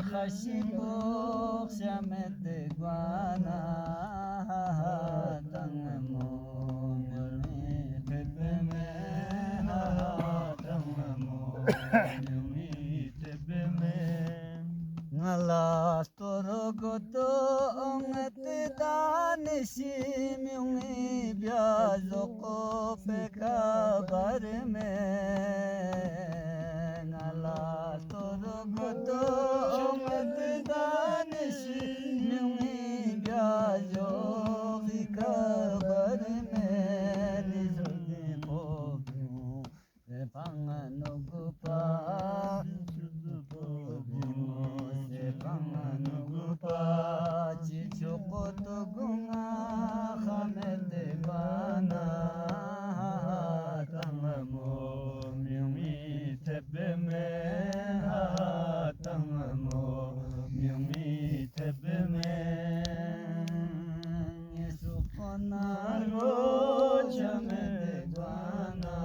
khashibukh shamet gwana tangmo yumi tebeme tangmo yumi tebeme ngalas torogoto ongete danishim yumi byazoko pekabarme ngalas torogoto ongete danishim yumi byazoko pekabarme nizulge kogu panganugupa panganugupa chichokoto gunga khamete bana tangamo myumi tebeme tangamo myumi tebeme yesu konaro chamete bana